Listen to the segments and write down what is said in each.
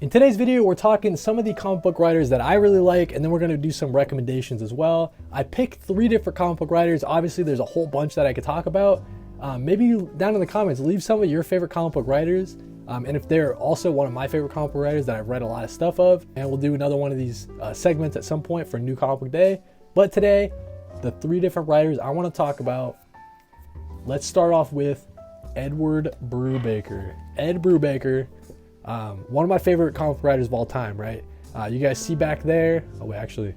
In today's video, we're talking some of the comic book writers that I really like, and then we're going to do some recommendations as well. I picked 3 different comic book writers. Obviously, there's a whole bunch that I could talk about. Maybe down in the comments, leave some of your favorite comic book writers, and if they're also one of my favorite comic book writers that I've read a lot of stuff of, and we'll do another one of these segments at some point for New Comic Book Day. But today, the 3 different writers I want to talk about. Let's start off with Edward Brubaker. Ed Brubaker, one of my favorite comic book writers of all time, right? You guys see back there, oh wait, actually,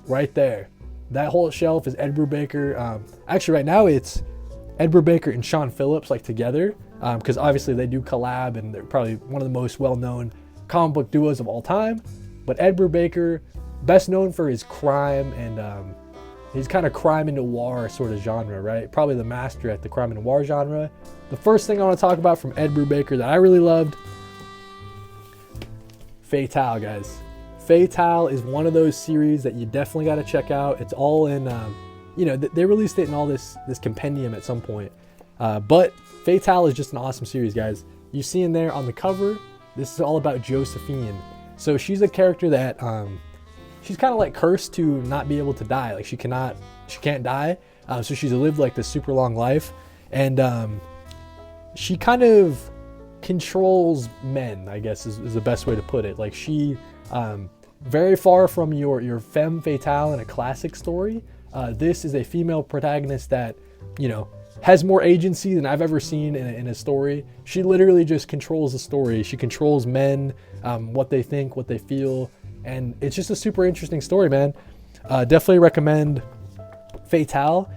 right there, that whole shelf is Ed Brubaker. Actually, right now it's Ed Brubaker and Sean Phillips, like together, because obviously they do collab, and they're probably one of the most well-known comic book duos of all time. But Ed Brubaker, best known for his crime and his kind of crime and noir sort of genre, right? Probably the master at the crime and noir genre. The first thing I want to talk about from Ed Brubaker that I really loved, Fatale, guys. Fatale is one of those series that you definitely got to check out. It's all in, you know, they released it in all this compendium at some point. But Fatale is just an awesome series, guys. You see in there on the cover, this is all about Josephine. So she's a character that, she's kind of like cursed to not be able to die. Like she can't die. So she's lived like this super long life. And she kind of controls men, I guess is the best way to put it. Like she, very far from your femme fatale in a classic story. This is a female protagonist that, you know, has more agency than I've ever seen in a story. She literally just controls the story. She controls men, what they think, what they feel. And it's just a super interesting story, man. Definitely recommend Fatale.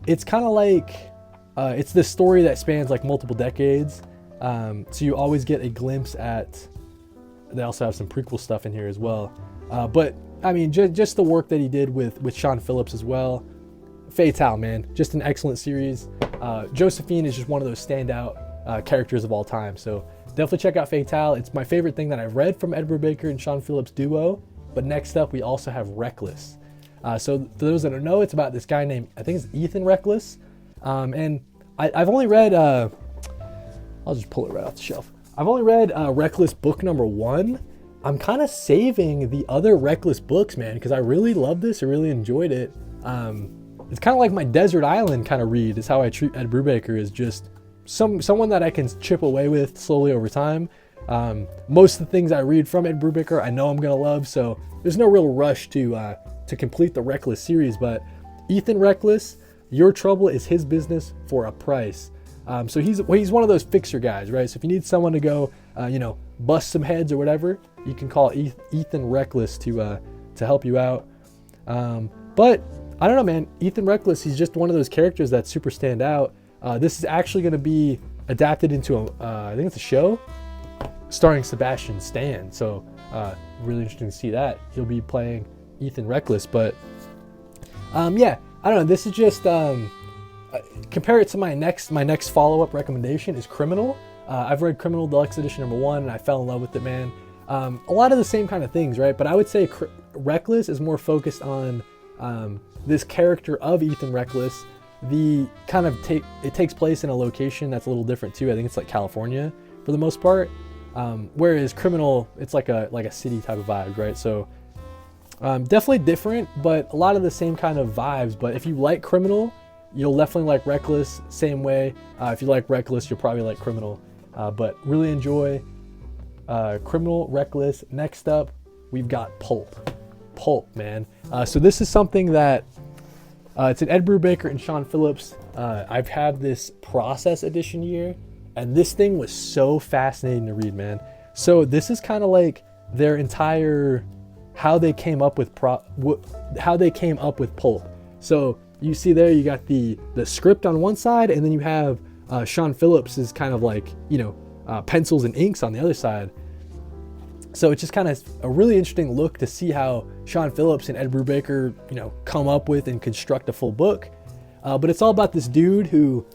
It's kind of like, it's this story that spans like multiple decades. So you always get a glimpse at, they also have some prequel stuff in here as well. But I mean, just the work that he did with Sean Phillips as well. Fatale, man, just an excellent series. Josephine is just one of those standout characters of all time. So definitely check out Fatale. It's my favorite thing that I've read from Ed Brubaker and Sean Phillips duo. But next up, we also have Reckless. So for those that don't know, it's about this guy named, I think it's Ethan Reckless. And I've only read, I'll just pull it right off the shelf. I've only read Reckless book number 1. I'm kind of saving the other Reckless books, man, because I really love this. I really enjoyed it. It's kind of like my Desert Island kind of read is how I treat Ed Brubaker, is just someone that I can chip away with slowly over time. Most of the things I read from Ed Brubaker, I know I'm going to love, so there's no real rush to complete the Reckless series. But Ethan Reckless, your trouble is his business for a price. So he's one of those fixer guys, right? So if you need someone to go, you know, bust some heads or whatever, you can call Ethan Reckless to help you out. But I don't know, man. Ethan Reckless, he's just one of those characters that super stand out. This is actually going to be adapted into I think it's a show starring Sebastian Stan. So really interesting to see that. He'll be playing Ethan Reckless. But yeah, I don't know. This is just compare it to my next follow-up recommendation is Criminal. I've read Criminal Deluxe Edition number 1 and I fell in love with it, man. A lot of the same kind of things, right? But I would say Reckless is more focused on this character of Ethan Reckless. The kind of it takes place in a location that's a little different too. I think it's like California for the most part. Whereas Criminal, it's like a city type of vibe, right? So definitely different, but a lot of the same kind of vibes. But if you like Criminal, you'll definitely like Reckless. Same way. If you like Reckless, you'll probably like Criminal. But really enjoy Criminal, Reckless. Next up, we've got Pulp. Pulp, man. So this is something that it's an Ed Brubaker and Sean Phillips. I've had this Process Edition here, and this thing was so fascinating to read, man. So this is kind of like their entire how they came up with Pulp. So you see there, you got the script on one side, and then you have Sean Phillips is kind of like, you know, pencils and inks on the other side. So it's just kind of a really interesting look to see how Sean Phillips and Ed Brubaker, you know, come up with and construct a full book. But it's all about this dude who,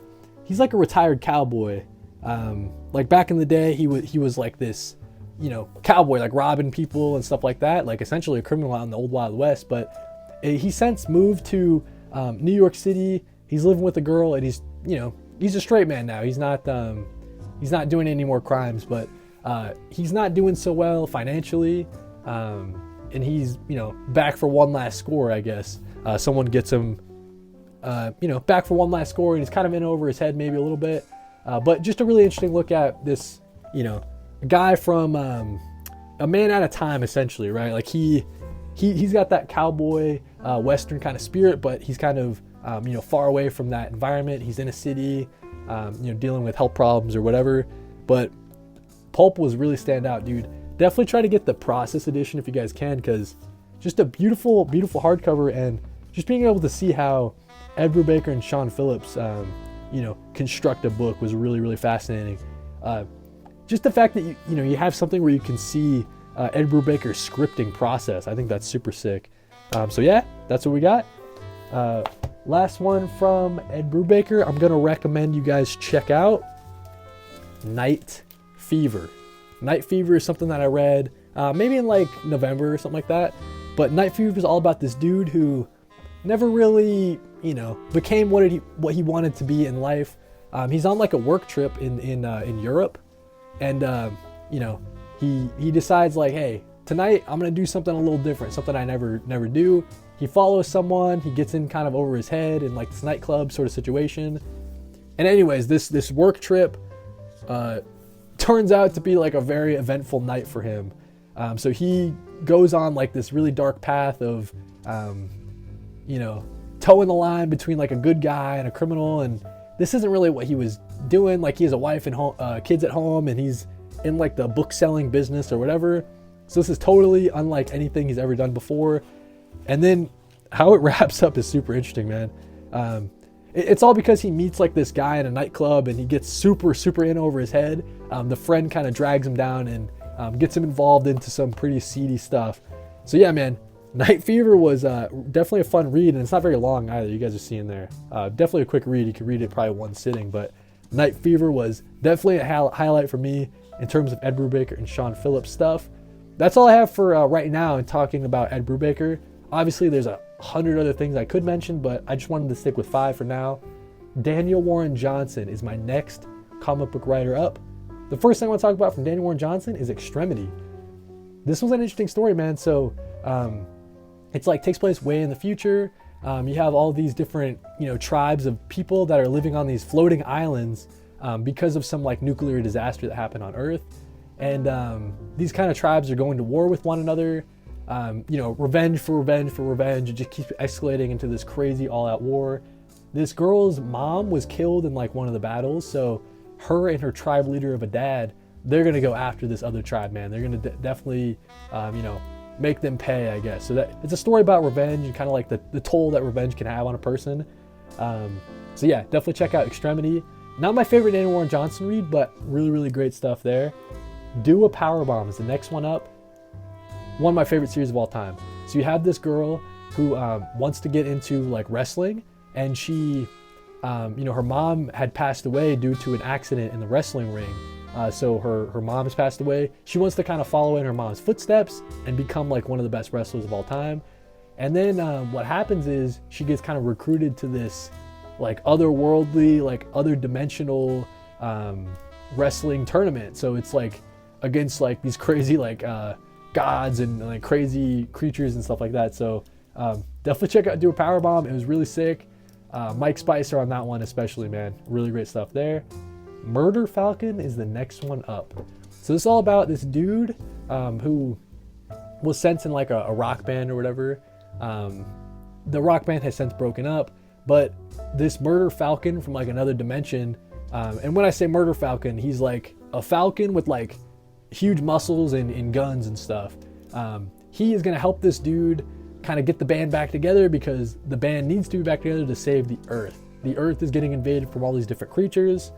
he's like a retired cowboy. Like back in the day, he was like this, you know, cowboy, like robbing people and stuff like that, like essentially a criminal out in the old Wild West. But he since moved to New York City. He's living with a girl, and he's, you know, he's a straight man now. He's not doing any more crimes, but he's not doing so well financially, and he's, you know, back for one last score, I guess. Someone gets him, you know, back for one last score, and he's kind of in over his head maybe a little bit. But just a really interesting look at this, you know, guy from a man at a time, essentially, right? Like he's got that cowboy Western kind of spirit, but he's kind of, you know, far away from that environment. He's in a city, you know, dealing with health problems or whatever. But Pulp was really stand out, dude. Definitely try to get the process edition if you guys can, because just a beautiful, beautiful hardcover, and just being able to see how Ed Brubaker and Sean Phillips, you know, construct a book was really, really fascinating. Just the fact that you know you have something where you can see Ed Brubaker's scripting process. I think that's super sick. So yeah, that's what we got. Last one from Ed Brubaker. I'm gonna recommend you guys check out Night Fever. Night Fever is something that I read maybe in like November or something like that. But Night Fever is all about this dude who never really, you know, became what he wanted to be in life. He's on like a work trip in Europe, and you know, he decides like, hey, tonight I'm gonna do something a little different, something I never do. He follows someone, he gets in kind of over his head in like this nightclub sort of situation. And anyways, this work trip turns out to be like a very eventful night for him. So he goes on like this really dark path of, you know, towing the line between like a good guy and a criminal. And this isn't really what he was doing. Like he has a wife and kids at home, and he's in like the book selling business or whatever. So this is totally unlike anything he's ever done before. And then how it wraps up is super interesting, man. It's all because he meets like this guy in a nightclub, and he gets super in over his head. The friend kind of drags him down and gets him involved into some pretty seedy stuff. So yeah, man, Night Fever was definitely a fun read, and it's not very long either. You guys are seeing there. Definitely a quick read. You could read it probably one sitting, but Night Fever was definitely a highlight for me in terms of Ed Brubaker and Sean Phillips stuff. That's all I have for right now in talking about Ed Brubaker. Obviously, there's 100 other things I could mention, but I just wanted to stick with 5 for now. Daniel Warren Johnson is my next comic book writer up. The first thing I want to talk about from Daniel Warren Johnson is Extremity. This was an interesting story, man. So it's like takes place way in the future. You have all these different, you know, tribes of people that are living on these floating islands because of some like nuclear disaster that happened on Earth. And these kind of tribes are going to war with one another. You know, revenge for revenge for revenge. It just keeps escalating into this crazy all-out war. This girl's mom was killed in like one of the battles, so her and her tribe leader of a dad, they're gonna go after this other tribe, man. They're gonna definitely, you know, make them pay, I guess. So that it's a story about revenge and kind of like the toll that revenge can have on a person. So yeah, definitely check out Extremity. Not my favorite Daniel Warren Johnson read, but really great stuff there. Do a Powerbomb is the next one up. One of my favorite series of all time. So you have this girl who wants to get into like wrestling, and she, you know, her mom had passed away due to an accident in the wrestling ring. So her mom has passed away. She wants to kind of follow in her mom's footsteps and become like one of the best wrestlers of all time. And then what happens is she gets kind of recruited to this like otherworldly, like other dimensional wrestling tournament. So it's like against like these crazy like gods and like crazy creatures and stuff like that. So definitely check out Do a Powerbomb. It was really sick. Mike Spicer on that one especially, man. Really great stuff there. Murder Falcon is the next one up. So this is all about this dude who was sent in like a rock band or whatever. The rock band has since broken up, but this Murder Falcon from like another dimension, and when I say Murder Falcon, he's like a falcon with like huge muscles and guns and stuff. He is going to help this dude kind of get the band back together, because the band needs to be back together to save the Earth. The Earth is getting invaded from all these different creatures.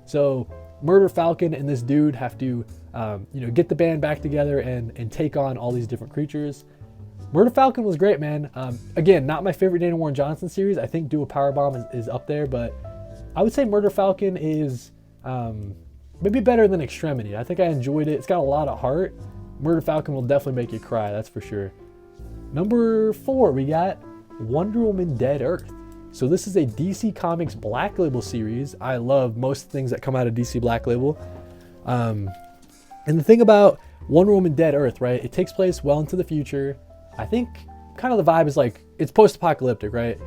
So Murder Falcon and this dude have to, you know, get the band back together and take on all these different creatures. Murder Falcon was great, man. Again, not my favorite Daniel Warren Johnson series. I think Do a Powerbomb is up there, but I would say Murder Falcon is maybe better than Extremity. I think I enjoyed it. It's got a lot of heart. Murder Falcon will definitely make you cry, that's for sure. Number 4, we got Wonder Woman Dead Earth. So this is a DC Comics Black Label series. I love most things that come out of DC Black Label. And the thing about Wonder Woman Dead Earth, right? It takes place well into the future. I think kind of the vibe is like, it's post-apocalyptic, right?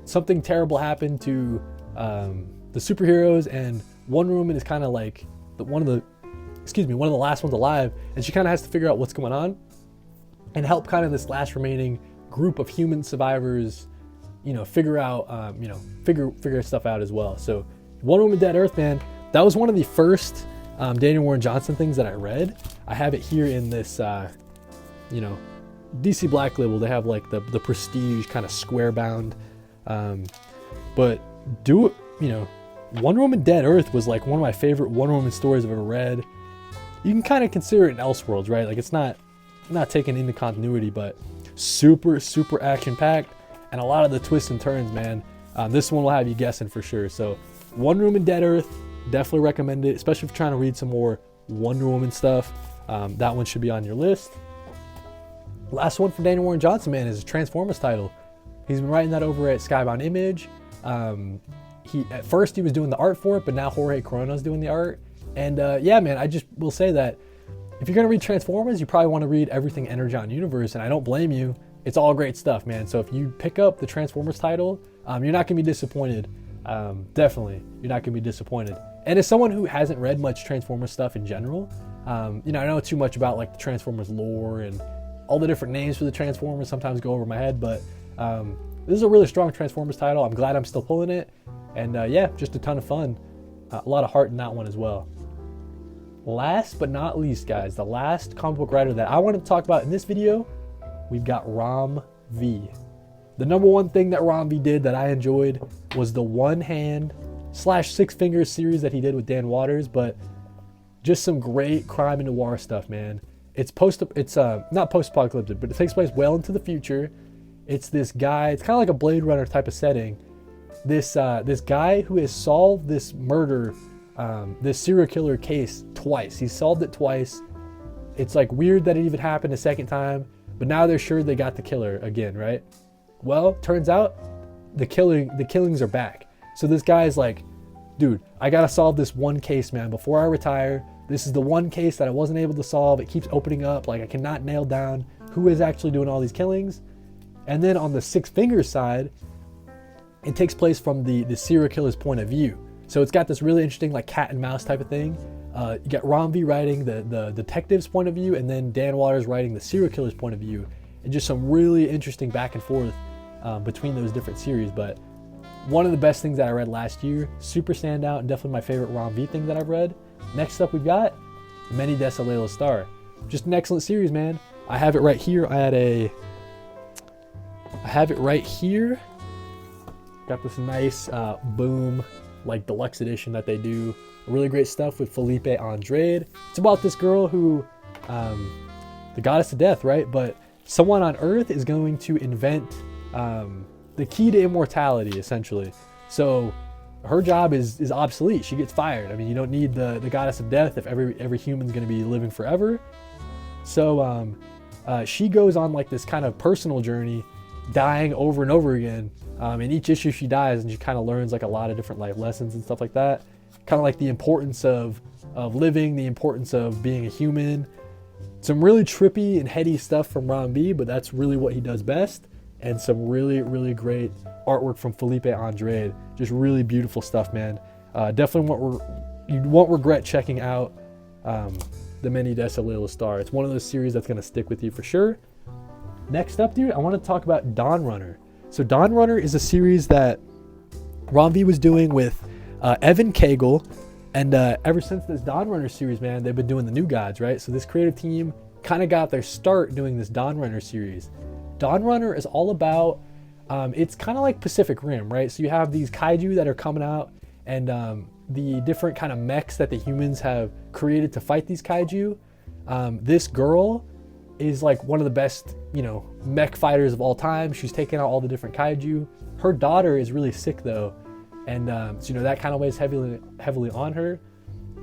Something terrible happened to the superheroes, and Wonder Woman is kind of like one of the last ones alive, and she kind of has to figure out what's going on and help kind of this last remaining group of human survivors, figure out, figure stuff out as well. So Wonder Woman Dead Earth, man, that was one of the first Daniel Warren Johnson things that I read. I have it here in this, DC Black Label. They have like the prestige kind of square bound, but Wonder Woman Dead Earth was like one of my favorite Wonder Woman stories I've ever read. You can kind of consider it an Elseworlds, right? Like it's not taken into continuity, but super action packed, and a lot of the twists and turns, man. This one will have you guessing for sure. So Wonder Woman Dead Earth, definitely recommend it, especially if you're trying to read some more Wonder Woman stuff. That one should be on your list. Last one from Daniel Warren Johnson, man, is a Transformers title. He's been writing that over at Skybound Image. At first he was doing the art for it, but now Jorge Corona's doing the art. And yeah, man, I just will say that if you're gonna read Transformers, you probably want to read everything Energon Universe, and I don't blame you. It's all great stuff, man. So if you pick up the Transformers title, you're not gonna be disappointed. Definitely, you're not gonna be disappointed. And as someone who hasn't read much Transformers stuff in general, I know too much about like the Transformers lore, and all the different names for the Transformers sometimes go over my head, but this is a really strong Transformers title. I'm glad I'm still pulling it. And yeah, just a ton of fun. A lot of heart in that one as well. Last but not least, guys, the last comic book writer that I wanted to talk about in this video, we've got Ram V. The number one thing that Ram V did that I enjoyed was the one hand / six fingers series that he did with Dan Waters, but just some great crime and noir stuff, man. It's not post-apocalyptic, but it takes place well into the future. It's this guy, it's kind of like a Blade Runner type of setting. This guy who has solved this murder, this serial killer case twice. He's solved it twice. It's like weird that it even happened a second time, but now they're sure they got the killer again, right? Well, turns out the killings are back. So this guy is like, dude, I gotta solve this one case, man, before I retire. This is the one case that I wasn't able to solve. It keeps opening up. Like I cannot nail down who is actually doing all these killings. And then on the Six Fingers side, it takes place from the serial killer's point of view. So it's got this really interesting like cat and mouse type of thing. You got Ram V writing the detective's point of view, and then Dan Waters writing the serial killer's point of view. And just some really interesting back and forth between those different series. But one of the best things that I read last year, super standout, and definitely my favorite Ram V thing that I've read. Next up, we've got Many Deaths of Laila Starr. Just an excellent series, man. I have it right here. I have it right here. Got this nice Boom, like deluxe edition that they do. Really great stuff with Felipe Andrade. It's about this girl who, the goddess of death, right? But someone on Earth is going to invent the key to immortality, essentially. So her job is obsolete. She gets fired. I mean, you don't need the goddess of death if every human's going to be living forever. So she goes on like this kind of personal journey, dying over and over again. In each issue she dies, and she kind of learns like a lot of different life lessons and stuff like that. Kind of like the importance of living, the importance of being a human. Some really trippy and heady stuff from Ram V, but that's really what he does best. And some really great artwork from Felipe Andrade. Just really beautiful stuff, man. Definitely you won't regret checking out the Many Deaths of Laila Starr. It's one of those series that's going to stick with you for sure. Next up, dude, I want to talk about Dawn Runner. So Dawn Runner is a series that Ram V was doing with Evan Cagle, and ever since this Dawn Runner series, man, they've been doing the New Gods, right? So this creative team kind of got their start doing this Dawn Runner series. Dawn Runner is all about, it's kind of like Pacific Rim, right? So you have these kaiju that are coming out, and the different kind of mechs that the humans have created to fight these kaiju. This girl is like one of the best, mech fighters of all time. She's taken out all the different kaiju. Her daughter is really sick though, and so that kind of weighs heavily on her.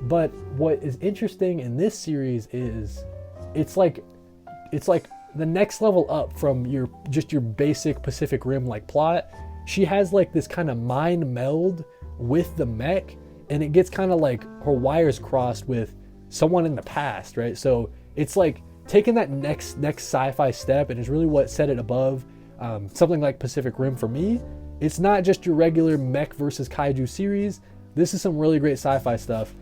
But what is interesting in this series is it's like the next level up from your basic Pacific Rim like plot. She has like this kind of mind meld with the mech, and it gets kind of like her wires crossed with someone in the past, right? So it's like taking that next sci-fi step, and it's really what set it above something like Pacific Rim for me. It's not just your regular mech versus kaiju series. This is some really great sci-fi stuff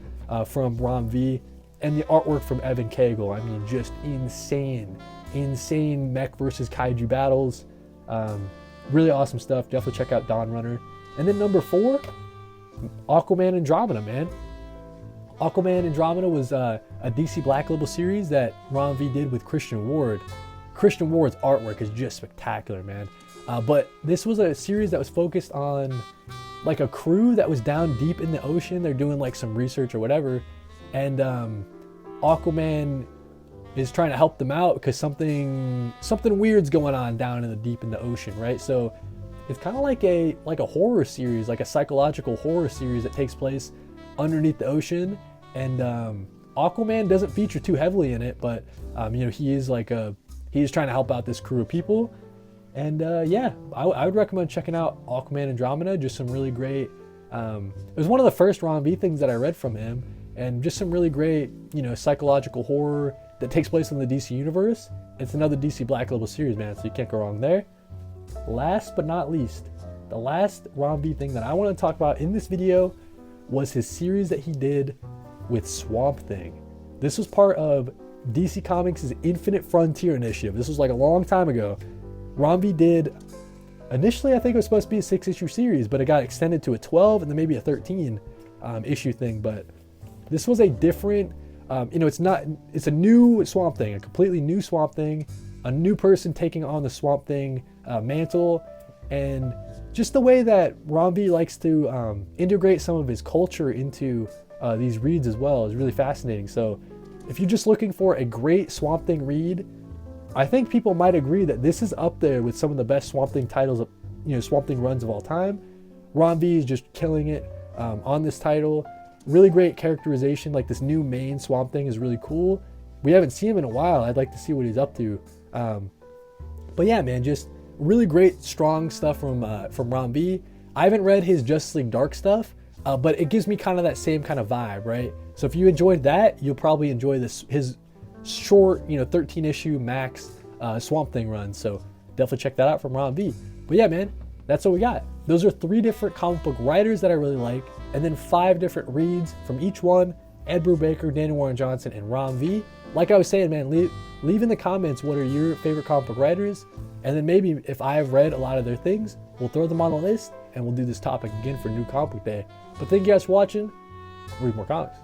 from Ron V, and the artwork from Evan Cagle. I mean, just insane mech versus kaiju battles. Really awesome stuff. Definitely check out Dawn Runner. And then number 4, Aquaman Andromeda, man. Aquaman Andromeda was a DC Black Label series that Ron V did with Christian Ward. Christian Ward's artwork is just spectacular, man. But this was a series that was focused on like a crew that was down deep in the ocean. They're doing like some research or whatever, and Aquaman is trying to help them out because something weird's going on down in the deep in the ocean, right? So it's kind of like a horror series, like a psychological horror series that takes place underneath the ocean. And Aquaman doesn't feature too heavily in it, but he is trying to help out this crew of people. And I would recommend checking out Aquaman Andromeda. Just some really great, it was one of the first Ron V things that I read from him, and just some really great, psychological horror that takes place in the DC universe. It's another DC Black Label series, man, so you can't go wrong there. Last but not least, the last Ron V thing that I want to talk about in this video was his series that he did with Swamp Thing. This was part of DC Comics' Infinite Frontier initiative. This was like a long time ago. Ron V did, initially I think it was supposed to be a 6-issue series, but it got extended to a 12 and then maybe a 13 issue thing. But this was a different, it's a new Swamp Thing, a completely new Swamp Thing, a new person taking on the Swamp Thing mantle, and just the way that Ron V likes to integrate some of his culture into these reads as well is really fascinating. So if you're just looking for a great Swamp Thing read, I think people might agree that this is up there with some of the best Swamp Thing titles, Swamp Thing runs of all time. Ron V is just killing it on this title. Really great characterization. Like, this new main Swamp Thing is really cool. We haven't seen him in a while. I'd like to see what he's up to. But yeah, man, just really great, strong stuff from Ron V. I haven't read his Justice League Dark stuff, but it gives me kind of that same kind of vibe, right? So if you enjoyed that, you'll probably enjoy his short, 13-issue max Swamp Thing run. So definitely check that out from Ron V. But yeah, man, that's what we got. Those are 3 different comic book writers that I really like, and then 5 different reads from each one: Ed Brubaker, Daniel Warren Johnson, and Ron V. Like I was saying, man, leave in the comments what are your favorite comic book writers, and then maybe if I have read a lot of their things, we'll throw them on the list and we'll do this topic again for New Comic Book Day. But thank you guys for watching. Read more comics.